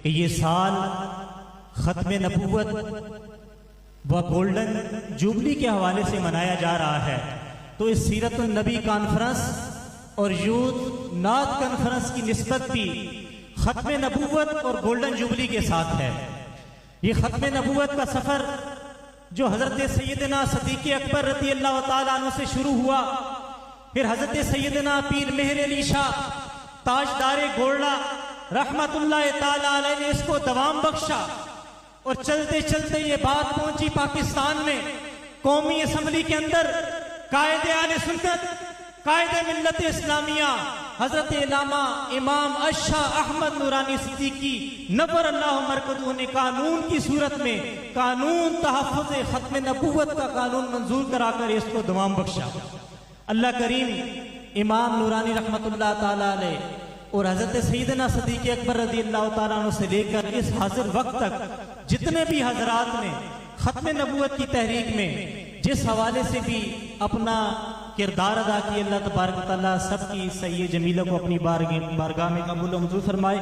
کہ یہ سال ختم نبوت و گولڈن جوبلی کے حوالے سے منایا جا رہا ہے، تو اس سیرت النبی کانفرنس اور یوتھ نعت کانفرنس کی نسبت بھی ختم نبوت اور گولڈن جوبلی کے ساتھ ہے۔ یہ ختم نبوت کا سفر جو حضرت سیدنا صدیق اکبر رضی اللہ تعالیٰ عنہ سے شروع ہوا، پھر حضرت سیدنا پیر مہر علی شاہ تاجدار گولڑا رحمت اللہ تعالیٰ علیہ نے اس کو دوام بخشا، اور چلتے چلتے یہ بات پہنچی پاکستان میں، قومی اسمبلی کے اندر قائد اہل سنت، قائد ملت اسلامیہ حضرت علامہ امام اشاہ احمد نورانی صدیقی نور اللہ مرکزہ نے قانون کی صورت میں قانون تحفظ ختم نبوت کا قانون منظور کرا کر اس کو دوام بخشا۔ اللہ کریم امام نورانی رحمت اللہ تعالیٰ علیہ اور حضرت سیدنا صدیق اکبر رضی اللہ تعالیٰ عنہ سے لے کر اس حاضر وقت تک جتنے بھی حضرات نے ختم نبوت کی تحریک میں جس حوالے سے بھی اپنا کردار ادا کی، اللہ تبارک و تعالیٰ سب کی صحیح جمیلہ کو اپنی بارگاہ میں قبول و منظور فرمائے۔